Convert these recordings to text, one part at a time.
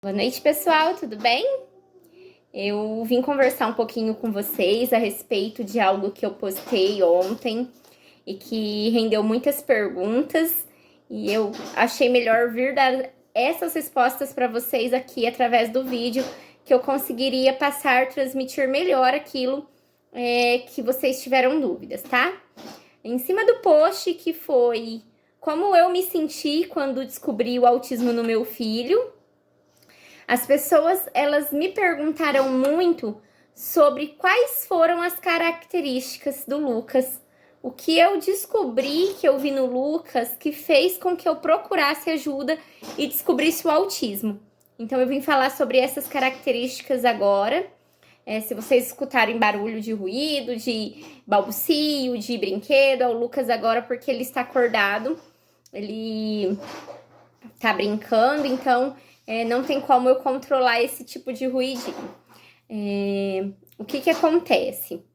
Boa noite, pessoal, tudo bem? Eu vim conversar um pouquinho com vocês a respeito de algo que eu postei ontem e que rendeu muitas perguntas, e eu achei melhor vir dar essas respostas para vocês aqui através do vídeo, que eu conseguiria passar, transmitir melhor aquilo que vocês tiveram dúvidas, tá? Em cima do post que foi como eu me senti quando descobri o autismo no meu filho, as pessoas, elas me perguntaram muito sobre quais foram as características do Lucas. O que eu descobri, que eu vi no Lucas, que fez com que eu procurasse ajuda e descobrisse o autismo. Então, eu vim falar sobre essas características agora. Se vocês escutarem barulho de ruído, de balbucio, de brinquedo, é o Lucas agora porque ele está acordado. Ele tá brincando, então não tem como eu controlar esse tipo de ruidinho. O que acontece?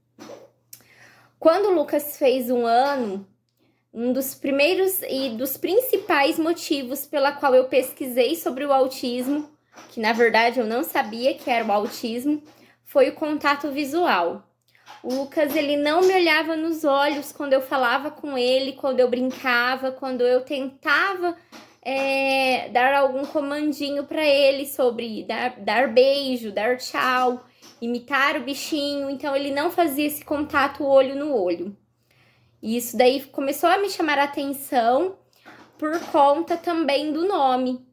Quando o Lucas fez 1 ano, um dos primeiros e dos principais motivos pela qual eu pesquisei sobre o autismo, que na verdade eu não sabia que era o autismo, foi o contato visual. O Lucas, ele não me olhava nos olhos quando eu falava com ele, quando eu brincava, quando eu tentava dar algum comandinho para ele sobre dar beijo, dar tchau, imitar o bichinho. Então, ele não fazia esse contato olho no olho. E isso daí começou a me chamar a atenção por conta também do nome.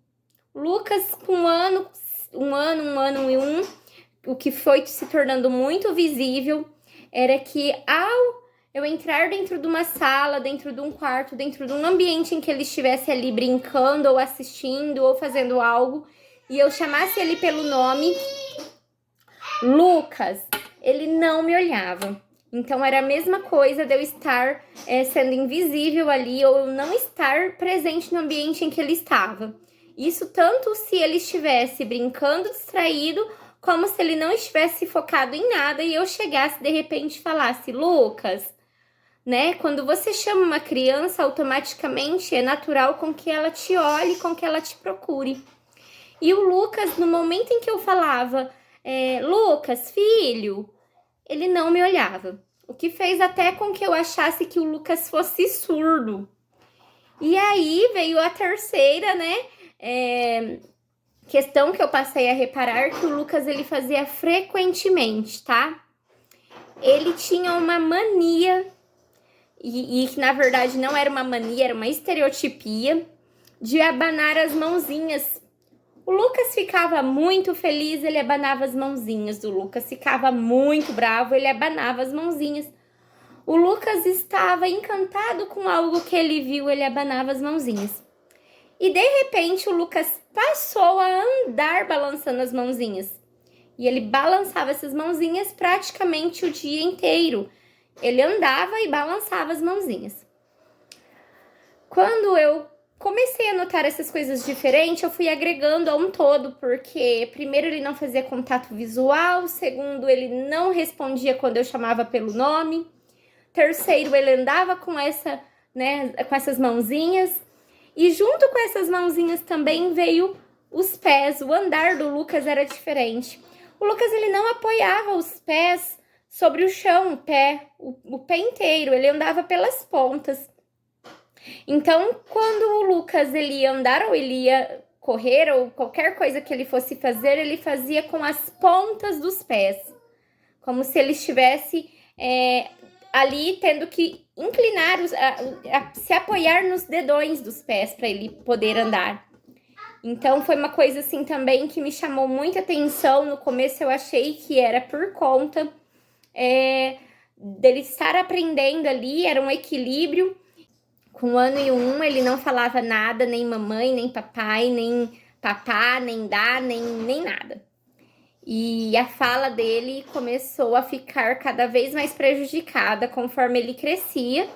Lucas, com um ano e um, o que foi se tornando muito visível era que ao eu entrar dentro de uma sala, dentro de um quarto, dentro de um ambiente em que ele estivesse ali brincando ou assistindo ou fazendo algo, e eu chamasse ele pelo nome, Lucas, ele não me olhava. Então era a mesma coisa de eu estar sendo invisível ali ou eu não estar presente no ambiente em que ele estava. Isso tanto se ele estivesse brincando distraído, como se ele não estivesse focado em nada e eu chegasse de repente e falasse, Lucas, né? Quando você chama uma criança, automaticamente é natural com que ela te olhe, com que ela te procure. E o Lucas, no momento em que eu falava, Lucas, filho, ele não me olhava. O que fez até com que eu achasse que o Lucas fosse surdo. E aí veio a terceira, né? Questão que eu passei a reparar que o Lucas ele fazia frequentemente, tá? Ele tinha uma mania e que na verdade não era uma mania, era uma estereotipia de abanar as mãozinhas. O Lucas ficava muito feliz, ele abanava as mãozinhas. O Lucas ficava muito bravo, ele abanava as mãozinhas. O Lucas estava encantado com algo que ele viu, ele abanava as mãozinhas. E de repente o Lucas passou a andar balançando as mãozinhas. E ele balançava essas mãozinhas praticamente o dia inteiro. Ele andava e balançava as mãozinhas. Quando eu comecei a notar essas coisas diferentes, eu fui agregando a um todo, porque primeiro ele não fazia contato visual, segundo ele não respondia quando eu chamava pelo nome, terceiro ele andava com essas mãozinhas, e junto com essas mãozinhas também veio os pés. O andar do Lucas era diferente. O Lucas ele não apoiava os pés sobre o chão, o pé inteiro, ele andava pelas pontas. Então, quando o Lucas ele ia andar ou ele ia correr ou qualquer coisa que ele fosse fazer, ele fazia com as pontas dos pés, como se ele estivesse ali tendo que inclinar, se apoiar nos dedões dos pés para ele poder andar. Então, foi uma coisa assim também que me chamou muita atenção. No começo eu achei que era por conta dele estar aprendendo ali, era um equilíbrio. Com 1 ano e 1, ele não falava nada, nem mamãe, nem papai, nem papá, nem dá, nem nada. E a fala dele começou a ficar cada vez mais prejudicada conforme ele crescia,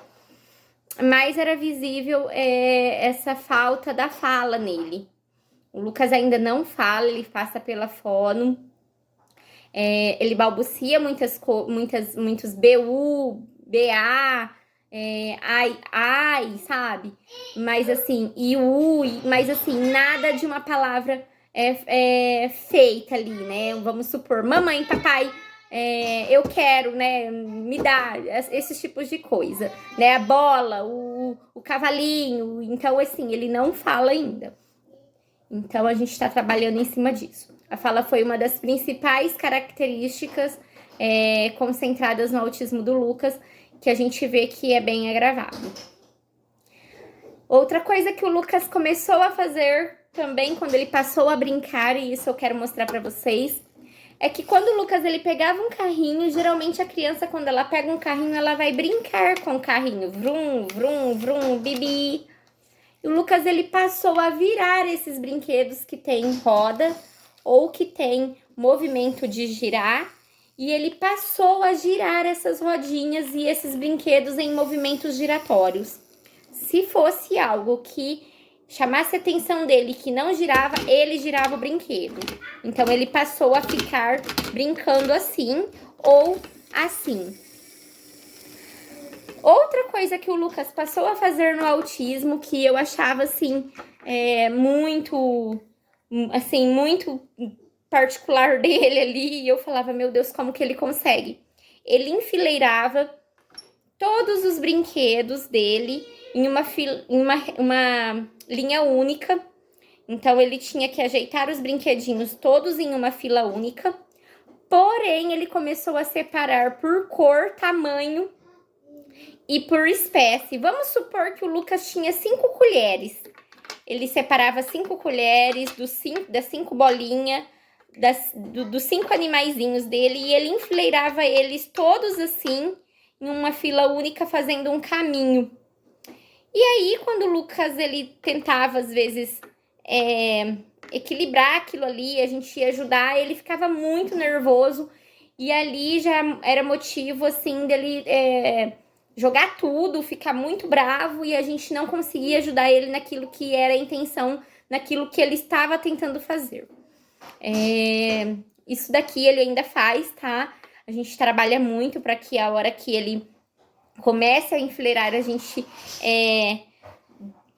mas era visível essa falta da fala nele. O Lucas ainda não fala, ele passa pela fono, ele balbucia muitos BU, BA, ai, sabe? Mas assim, mas assim, nada de uma palavra feita ali, né? Vamos supor, mamãe, papai, eu quero, né? Me dá esses tipos de coisa, né? A bola, o cavalinho. Então, assim, ele não fala ainda. Então, a gente tá trabalhando em cima disso. A fala foi uma das principais características concentradas no autismo do Lucas, que a gente vê que é bem agravado. Outra coisa que o Lucas começou a fazer também quando ele passou a brincar, e isso eu quero mostrar pra vocês, é que quando o Lucas ele pegava um carrinho, geralmente a criança quando ela pega um carrinho, ela vai brincar com o carrinho, vrum, vrum, vrum, bibi. E o Lucas ele passou a virar esses brinquedos que tem roda ou que tem movimento de girar, e ele passou a girar essas rodinhas e esses brinquedos em movimentos giratórios. Se fosse algo que chamasse a atenção dele, que não girava, ele girava o brinquedo. Então, ele passou a ficar brincando assim ou assim. Outra coisa que o Lucas passou a fazer no autismo, que eu achava, assim, muito particular dele ali, e eu falava, meu Deus, como que ele consegue? Ele enfileirava todos os brinquedos dele em uma linha única. Então, ele tinha que ajeitar os brinquedinhos todos em uma fila única. Porém, ele começou a separar por cor, tamanho e por espécie. Vamos supor que o Lucas tinha 5 colheres. Ele separava 5 colheres das 5 bolinhas, dos 5 animaizinhos dele, e ele enfileirava eles todos assim, em uma fila única, fazendo um caminho. E aí, quando o Lucas, ele tentava, às vezes, equilibrar aquilo ali, a gente ia ajudar, ele ficava muito nervoso, e ali já era motivo, assim, dele jogar tudo, ficar muito bravo, e a gente não conseguia ajudar ele naquilo que era a intenção, naquilo que ele estava tentando fazer. Isso daqui ele ainda faz, tá? A gente trabalha muito para que a hora que ele comece a enfileirar, a gente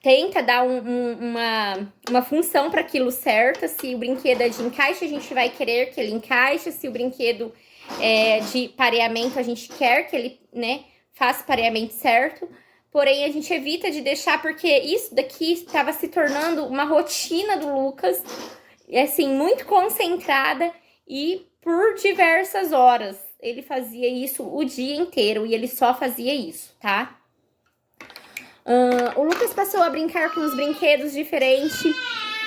tenta dar uma função para aquilo certa. Se o brinquedo é de encaixe, a gente vai querer que ele encaixe. Se o brinquedo é de pareamento, a gente quer que ele, né, faça o pareamento certo. Porém, a gente evita de deixar, porque isso daqui estava se tornando uma rotina do Lucas, assim, muito concentrada, e por diversas horas. Ele fazia isso o dia inteiro e ele só fazia isso, tá? O Lucas passou a brincar com os brinquedos diferentes,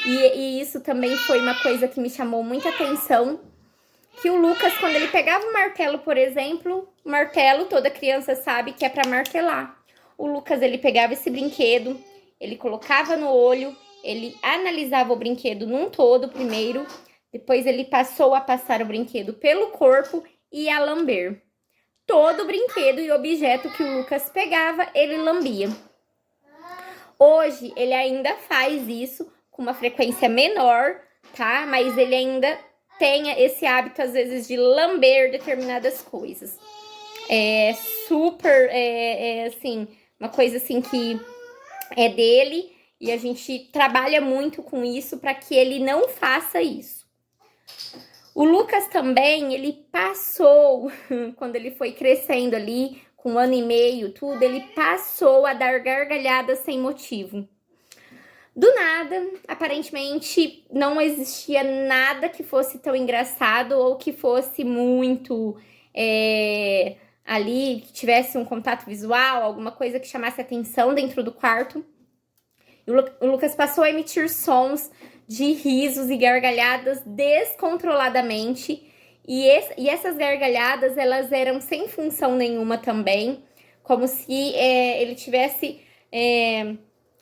e isso também foi uma coisa que me chamou muita atenção. Que o Lucas, quando ele pegava um martelo, por exemplo, martelo, toda criança sabe que é para martelar. O Lucas, ele pegava esse brinquedo, ele colocava no olho, ele analisava o brinquedo num todo primeiro, depois ele passou a passar o brinquedo pelo corpo e a lamber. Todo brinquedo e objeto que o Lucas pegava, ele lambia. Hoje, ele ainda faz isso com uma frequência menor, tá? Mas ele ainda tem esse hábito, às vezes, de lamber determinadas coisas. É super, assim, uma coisa assim que é dele, e a gente trabalha muito com isso para que ele não faça isso. O Lucas também, ele passou, quando ele foi crescendo ali, com 1 ano e meio, tudo, ele passou a dar gargalhadas sem motivo. Do nada, aparentemente, não existia nada que fosse tão engraçado ou que fosse muito ali, que tivesse um contato visual, alguma coisa que chamasse atenção dentro do quarto. O Lucas passou a emitir sons de risos e gargalhadas descontroladamente, e essas gargalhadas, elas eram sem função nenhuma também, como se ele tivesse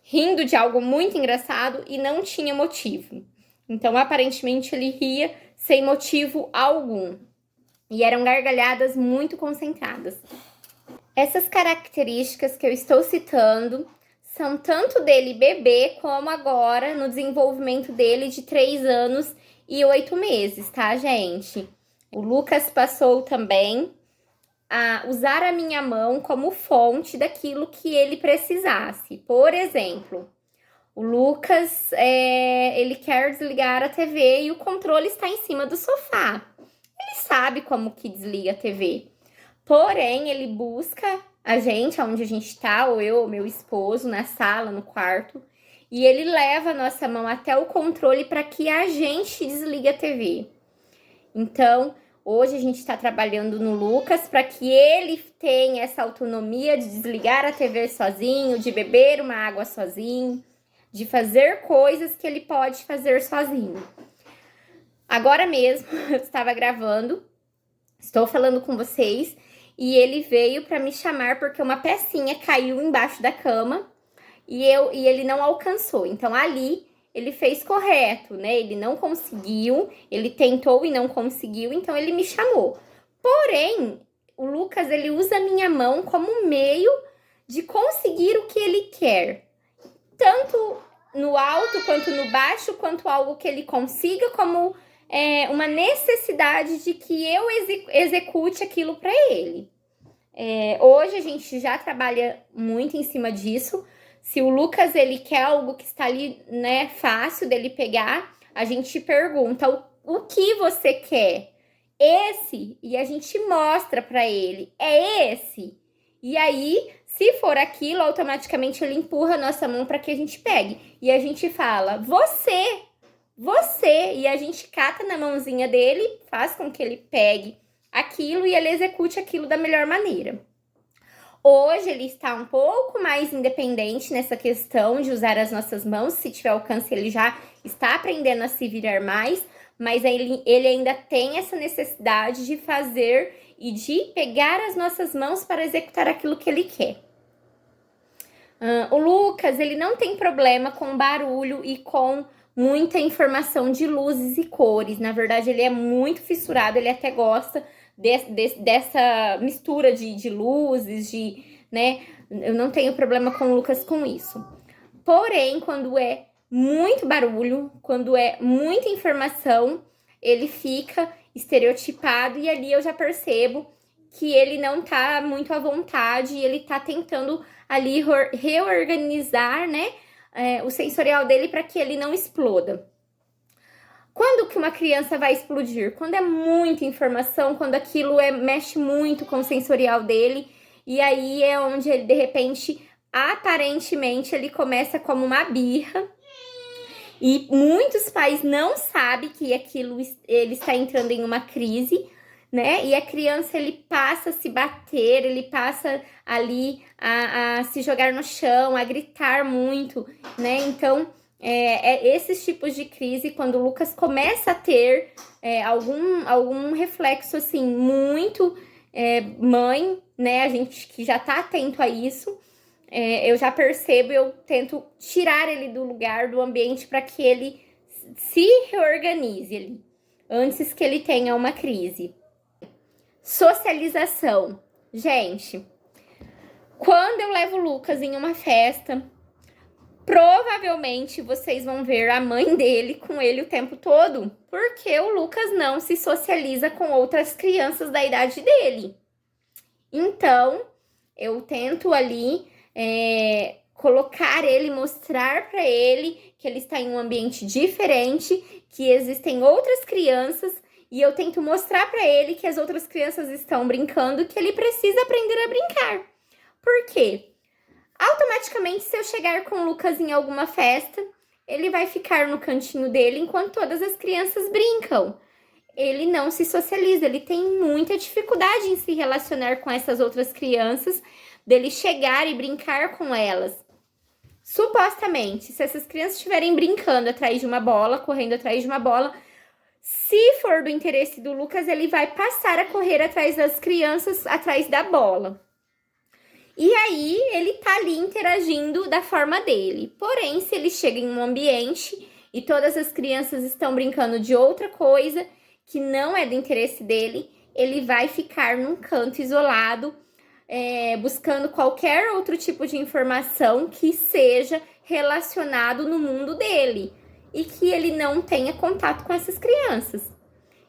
rindo de algo muito engraçado e não tinha motivo. Então, aparentemente, ele ria sem motivo algum, e eram gargalhadas muito concentradas. Essas características que eu estou citando são tanto dele bebê, como agora no desenvolvimento dele de 3 anos e 8 meses, tá, gente? O Lucas passou também a usar a minha mão como fonte daquilo que ele precisasse. Por exemplo, O Lucas, ele quer desligar a TV e o controle está em cima do sofá. Ele sabe como que desliga a TV. Porém, ele busca a gente, onde a gente tá, ou eu, ou meu esposo, na sala, no quarto, e ele leva a nossa mão até o controle para que a gente desligue a TV. Então, hoje a gente está trabalhando no Lucas para que ele tenha essa autonomia de desligar a TV sozinho, de beber uma água sozinho, de fazer coisas que ele pode fazer sozinho. Agora mesmo, eu estava gravando, estou falando com vocês, e ele veio para me chamar porque uma pecinha caiu embaixo da cama e ele não alcançou. Então, ali, ele fez correto, né? Ele não conseguiu, ele tentou e não conseguiu, então ele me chamou. Porém, o Lucas, ele usa a minha mão como meio de conseguir o que ele quer. Tanto no alto, quanto no baixo, quanto algo que ele consiga, como uma necessidade de que eu execute aquilo para ele. Hoje a gente já trabalha muito em cima disso. Se o Lucas, ele quer algo que está ali, né, fácil dele pegar, a gente pergunta, o que você quer? Esse? E a gente mostra para ele, é esse? E aí, se for aquilo, automaticamente ele empurra a nossa mão para que a gente pegue. E a gente fala, você! E a gente cata na mãozinha dele, faz com que ele pegue aquilo e ele execute aquilo da melhor maneira. Hoje ele está um pouco mais independente nessa questão de usar as nossas mãos. Se tiver alcance, ele já está aprendendo a se virar mais, mas ele ainda tem essa necessidade de fazer e de pegar as nossas mãos para executar aquilo que ele quer. O Lucas, ele não tem problema com barulho e com muita informação de luzes e cores. Na verdade, ele é muito fissurado, ele até gosta dessa mistura de luzes, né? Eu não tenho problema com o Lucas com isso. Porém, quando é muito barulho, quando é muita informação, ele fica estereotipado e ali eu já percebo que ele não tá muito à vontade e ele tá tentando ali reorganizar, né, o sensorial dele para que ele não exploda. Quando que uma criança vai explodir? Quando é muita informação, quando aquilo mexe muito com o sensorial dele, e aí é onde ele, de repente, aparentemente, ele começa como uma birra, e muitos pais não sabem que aquilo, ele está entrando em uma crise, né? E a criança, ele passa a se bater, ele passa ali a se jogar no chão, a gritar muito, né? Então, esses tipos de crise, quando o Lucas começa a ter algum reflexo, assim, muito mãe, né? A gente que já tá atento a isso, eu já percebo, eu tento tirar ele do lugar, do ambiente, para que ele se reorganize ali, antes que ele tenha uma crise. Socialização. Gente, quando eu levo o Lucas em uma festa, provavelmente vocês vão ver a mãe dele com ele o tempo todo, porque o Lucas não se socializa com outras crianças da idade dele. Então, eu tento ali colocar ele, mostrar para ele que ele está em um ambiente diferente, que existem outras crianças, e eu tento mostrar para ele que as outras crianças estão brincando, que ele precisa aprender a brincar. Por quê? Automaticamente, se eu chegar com o Lucas em alguma festa, ele vai ficar no cantinho dele enquanto todas as crianças brincam. Ele não se socializa, ele tem muita dificuldade em se relacionar com essas outras crianças, dele chegar e brincar com elas. Supostamente, se essas crianças estiverem brincando atrás de uma bola, correndo atrás de uma bola, se for do interesse do Lucas, ele vai passar a correr atrás das crianças, atrás da bola. E aí, ele tá ali interagindo da forma dele. Porém, se ele chega em um ambiente e todas as crianças estão brincando de outra coisa que não é do interesse dele, ele vai ficar num canto isolado, buscando qualquer outro tipo de informação que seja relacionado no mundo dele e que ele não tenha contato com essas crianças.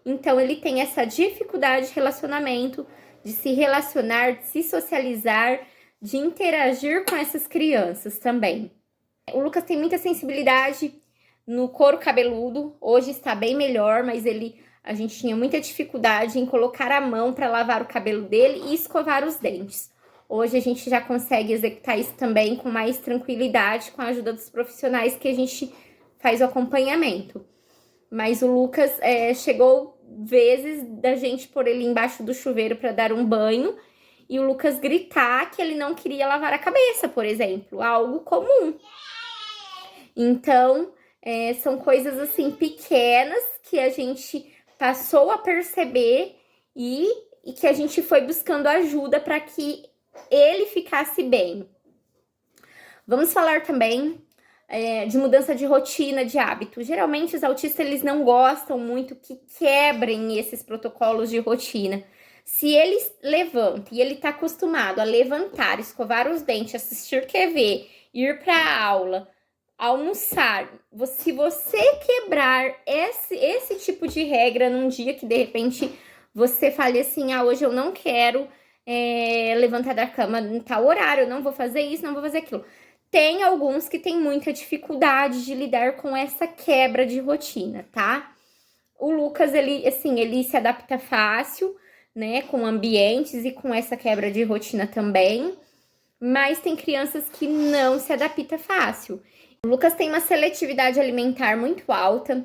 Então, ele tem essa dificuldade de relacionamento, de se relacionar, de se socializar, de interagir com essas crianças também. O Lucas tem muita sensibilidade no couro cabeludo, hoje está bem melhor, mas a gente tinha muita dificuldade em colocar a mão para lavar o cabelo dele e escovar os dentes. Hoje a gente já consegue executar isso também com mais tranquilidade, com a ajuda dos profissionais que a gente faz o acompanhamento. Mas o Lucas chegou vezes da gente pôr ele embaixo do chuveiro para dar um banho e o Lucas gritar que ele não queria lavar a cabeça, por exemplo, algo comum. Então, são coisas assim pequenas que a gente passou a perceber e que a gente foi buscando ajuda para que ele ficasse bem. Vamos falar também de mudança de rotina, de hábito. Geralmente os autistas eles não gostam muito que quebrem esses protocolos de rotina. Se ele levanta e ele está acostumado a levantar, escovar os dentes, assistir TV, ir para a aula, almoçar, se você quebrar esse tipo de regra num dia que de repente você fale assim, hoje eu não quero levantar da cama em tal horário, eu não vou fazer isso, não vou fazer aquilo. Tem alguns que têm muita dificuldade de lidar com essa quebra de rotina, tá? O Lucas, ele se adapta fácil, né, com ambientes e com essa quebra de rotina também, mas tem crianças que não se adaptam fácil. O Lucas tem uma seletividade alimentar muito alta,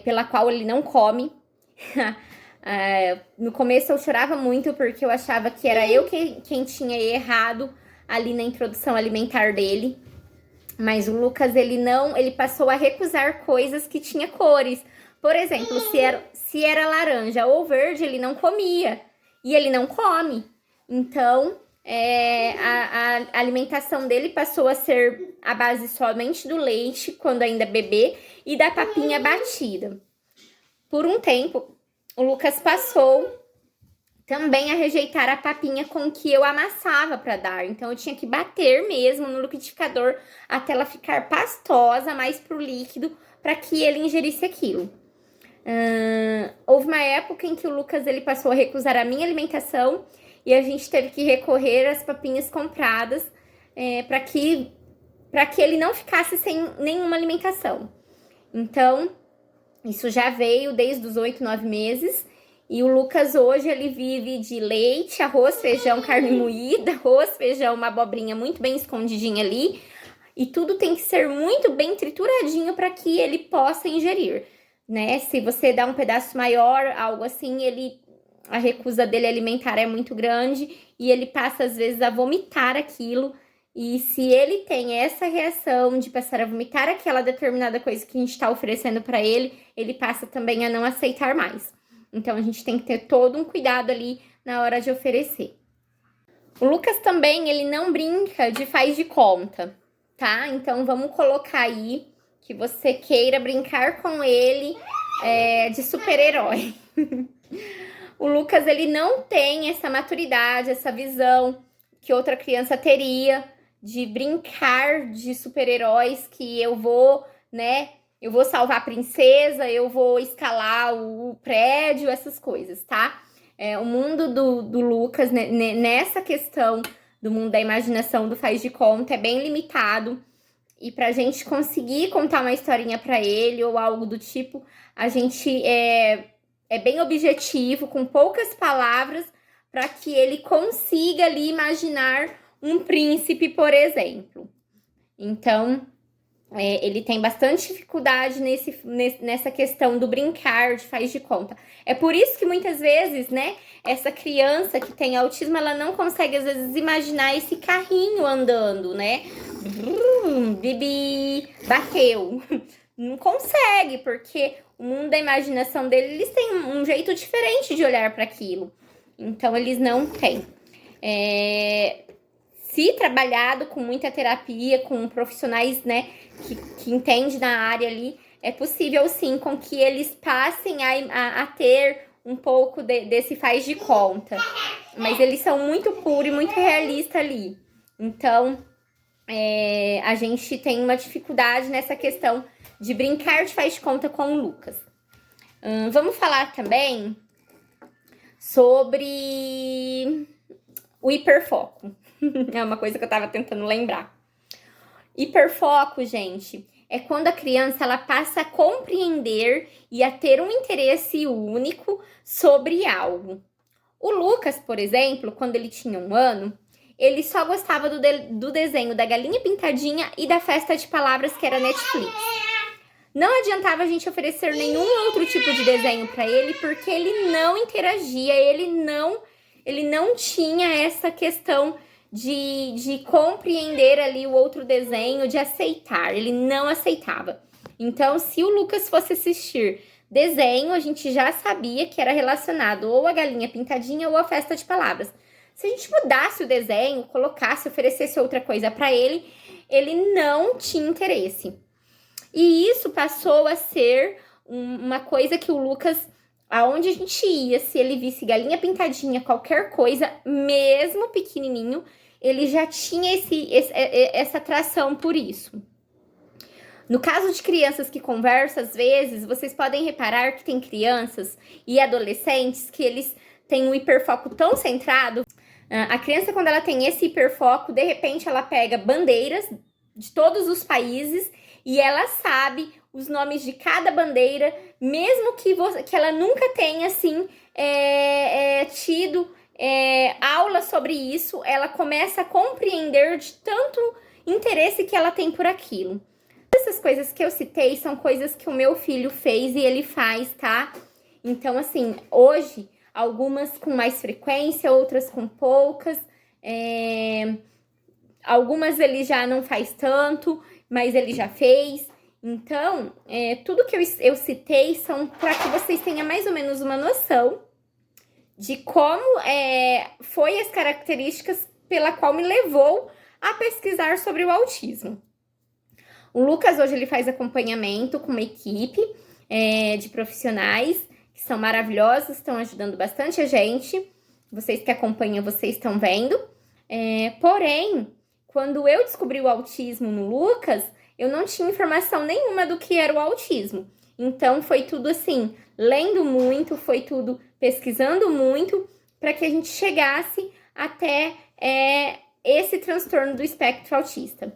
pela qual ele não come. No começo eu chorava muito porque eu achava que era eu quem tinha errado ali na introdução alimentar dele. Mas o Lucas, ele passou a recusar coisas que tinha cores. Por exemplo, se era laranja ou verde, ele não comia. E ele não come. Então, a alimentação dele passou a ser a base somente do leite, quando ainda bebê, e da papinha batida. Por um tempo, o Lucas passou também a rejeitar a papinha com que eu amassava para dar. Então, eu tinha que bater mesmo no liquidificador até ela ficar pastosa, mais pro líquido, para que ele ingerisse aquilo. Houve uma época em que o Lucas ele passou a recusar a minha alimentação e a gente teve que recorrer às papinhas compradas para que ele não ficasse sem nenhuma alimentação. Então, isso já veio desde os 8, 9 meses. E o Lucas hoje, ele vive de leite, arroz, feijão, carne moída, arroz, feijão, uma abobrinha muito bem escondidinha ali. E tudo tem que ser muito bem trituradinho para que ele possa ingerir, né? Se você dá um pedaço maior, algo assim, a recusa dele alimentar é muito grande e ele passa, às vezes, a vomitar aquilo. E se ele tem essa reação de passar a vomitar aquela determinada coisa que a gente está oferecendo para ele, ele passa também a não aceitar mais. Então, a gente tem que ter todo um cuidado ali na hora de oferecer. O Lucas também, ele não brinca de faz de conta, tá? Então, vamos colocar aí que você queira brincar com ele de super-herói. O Lucas, ele não tem essa maturidade, essa visão que outra criança teria de brincar de super-heróis, que eu vou, né? Eu vou salvar a princesa, eu vou escalar o prédio, essas coisas, tá? O mundo do Lucas, né, nessa questão do mundo da imaginação, do faz de conta, é bem limitado. E pra gente conseguir contar uma historinha pra ele ou algo do tipo, a gente é bem objetivo, com poucas palavras, para que ele consiga ali imaginar um príncipe, por exemplo. Então, ele tem bastante dificuldade nessa questão do brincar, de faz de conta. É por isso que muitas vezes, né, essa criança que tem autismo, ela não consegue, às vezes, imaginar esse carrinho andando, né? Bibi, bateu. Não consegue, porque o mundo da imaginação dele, eles têm um jeito diferente de olhar para aquilo. Então, eles não têm. Se trabalhado com muita terapia, com profissionais, né, que entendem na área ali, é possível sim com que eles passem a ter um pouco desse faz de conta. Mas eles são muito puros e muito realistas ali. Então, a gente tem uma dificuldade nessa questão de brincar de faz de conta com o Lucas. Vamos falar também sobre o hiperfoco. É uma coisa que eu tava tentando lembrar. Hiperfoco, gente, é quando a criança ela passa a compreender e a ter um interesse único sobre algo. O Lucas, por exemplo, quando ele tinha 1 ano, ele só gostava do desenho da Galinha Pintadinha e da Festa de Palavras, que era Netflix. Não adiantava a gente oferecer nenhum outro tipo de desenho para ele, porque ele não interagia, ele não tinha essa questão de compreender ali o outro desenho, de aceitar. Ele não aceitava. Então, se o Lucas fosse assistir desenho, a gente já sabia que era relacionado ou a Galinha Pintadinha ou a Festa de Palavras. Se a gente mudasse o desenho, colocasse, oferecesse outra coisa para ele, ele não tinha interesse. E isso passou a ser uma coisa que o Lucas, aonde a gente ia, se ele visse Galinha Pintadinha, qualquer coisa, mesmo pequenininho, ele já tinha essa atração por isso. No caso de crianças que conversam, às vezes, vocês podem reparar que tem crianças e adolescentes que eles têm um hiperfoco tão centrado. A criança, quando ela tem esse hiperfoco, de repente ela pega bandeiras de todos os países e ela sabe os nomes de cada bandeira, mesmo que ela nunca tenha, assim, tido aula sobre isso, ela começa a compreender de tanto interesse que ela tem por aquilo. Essas coisas que eu citei são coisas que o meu filho fez e ele faz, tá? Então, assim, hoje, algumas com mais frequência, outras com poucas, algumas ele já não faz tanto, mas ele já fez. Então, tudo que eu citei são para que vocês tenham mais ou menos uma noção de como foi as características pela qual me levou a pesquisar sobre o autismo. O Lucas hoje ele faz acompanhamento com uma equipe de profissionais que são maravilhosos, estão ajudando bastante a gente. Vocês que acompanham, vocês estão vendo. Porém, quando eu descobri o autismo no Lucas, eu não tinha informação nenhuma do que era o autismo. Então, foi tudo assim, lendo muito, foi tudo pesquisando muito, para que a gente chegasse até esse transtorno do espectro autista.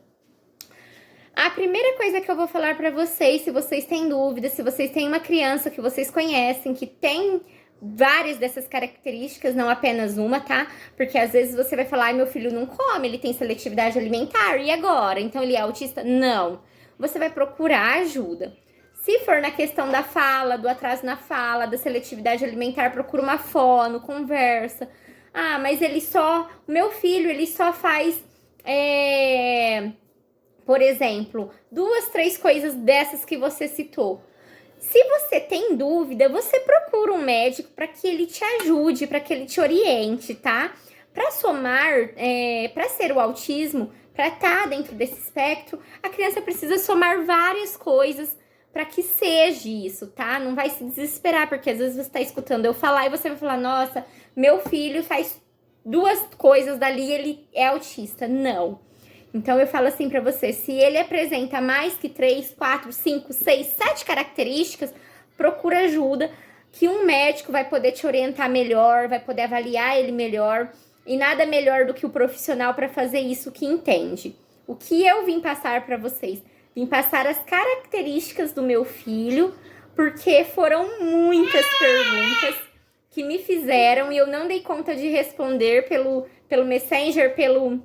A primeira coisa que eu vou falar para vocês, se vocês têm dúvidas, se vocês têm uma criança que vocês conhecem, que tem várias dessas características, não apenas uma, tá? Porque às vezes você vai falar, meu filho não come, ele tem seletividade alimentar, e agora? Então ele é autista? Não. Você vai procurar ajuda. Se for na questão da fala, do atraso na fala, da seletividade alimentar, procura uma fono, conversa. Ah, mas o meu filho, ele só faz, por exemplo, 2, 3 coisas dessas que você citou. Se você tem dúvida, você procura um médico para que ele te ajude, para que ele te oriente, tá? Para somar, para ser o autismo, para estar dentro desse espectro, a criança precisa somar várias coisas para que seja isso, tá? Não vai se desesperar, porque às vezes você está escutando eu falar e você vai falar, nossa, meu filho faz 2 coisas dali e ele é autista. Não. Então, eu falo assim pra você, se ele apresenta mais que 3, 4, 5, 6, 7 características, procura ajuda, que um médico vai poder te orientar melhor, vai poder avaliar ele melhor, e nada melhor do que o profissional para fazer isso que entende. O que eu vim passar para vocês? Vim passar as características do meu filho, porque foram muitas perguntas que me fizeram e eu não dei conta de responder pelo Messenger, pelo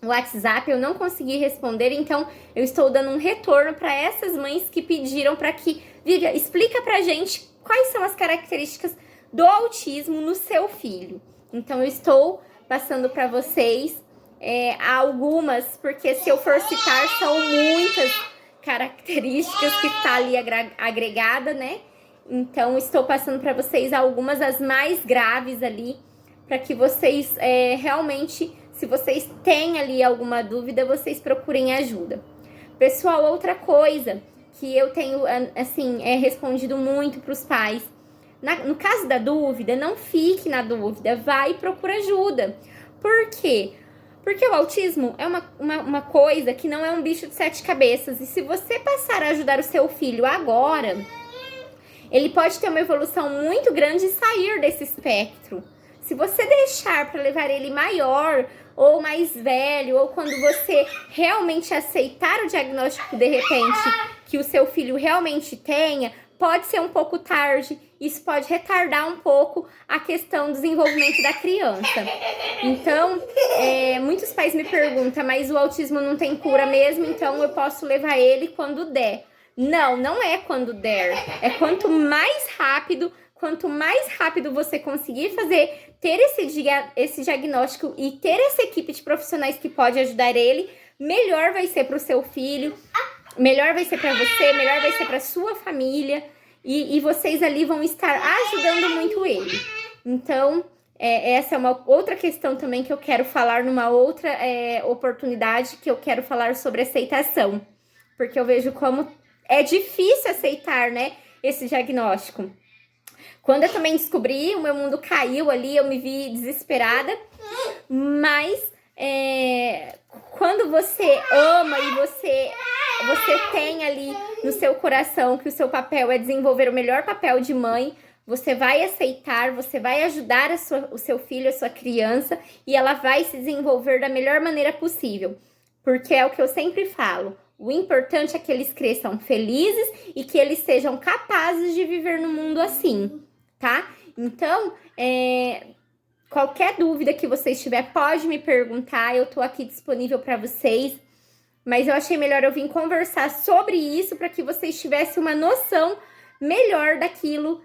WhatsApp, eu não consegui responder, então eu estou dando um retorno para essas mães que pediram para que, Vivian, explica pra gente quais são as características do autismo no seu filho. Então eu estou passando para vocês algumas, porque se eu for citar, são muitas características que está ali agregada, né? Então estou passando para vocês algumas, as mais graves ali, para que vocês realmente, se vocês têm ali alguma dúvida, vocês procurem ajuda. Pessoal, outra coisa que eu tenho, assim, respondido muito para os pais. No caso da dúvida, não fique na dúvida, vai e procura ajuda. Por quê? Porque o autismo é uma coisa que não é um bicho de 7 cabeças. E se você passar a ajudar o seu filho agora, ele pode ter uma evolução muito grande e sair desse espectro. Se você deixar para levar ele maior, ou mais velho, ou quando você realmente aceitar o diagnóstico de repente que o seu filho realmente tenha, pode ser um pouco tarde, isso pode retardar um pouco a questão do desenvolvimento da criança. Então, muitos pais me perguntam, mas o autismo não tem cura mesmo, então eu posso levar ele quando der. Não, não é quando der, é quanto mais rápido você conseguir ter esse diagnóstico e ter essa equipe de profissionais que pode ajudar ele, melhor vai ser para o seu filho, melhor vai ser para você, melhor vai ser para sua família, e vocês ali vão estar ajudando muito ele. Então, essa é uma outra questão também que eu quero falar numa outra oportunidade, que eu quero falar sobre aceitação, porque eu vejo como é difícil aceitar, né, esse diagnóstico. Quando eu também descobri, o meu mundo caiu ali, eu me vi desesperada, mas quando você ama e você tem ali no seu coração que o seu papel é desenvolver o melhor papel de mãe, você vai aceitar, você vai ajudar o seu filho, a sua criança, e ela vai se desenvolver da melhor maneira possível. Porque é o que eu sempre falo, o importante é que eles cresçam felizes e que eles sejam capazes de viver no mundo assim, tá? Então, qualquer dúvida que vocês tiverem, pode me perguntar, eu tô aqui disponível para vocês. Mas eu achei melhor eu vir conversar sobre isso para que vocês tivessem uma noção melhor daquilo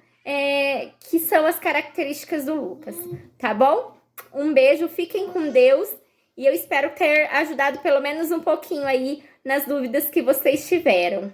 que são as características do Lucas, tá bom? Um beijo, fiquem com Deus e eu espero ter ajudado pelo menos um pouquinho aí nas dúvidas que vocês tiveram.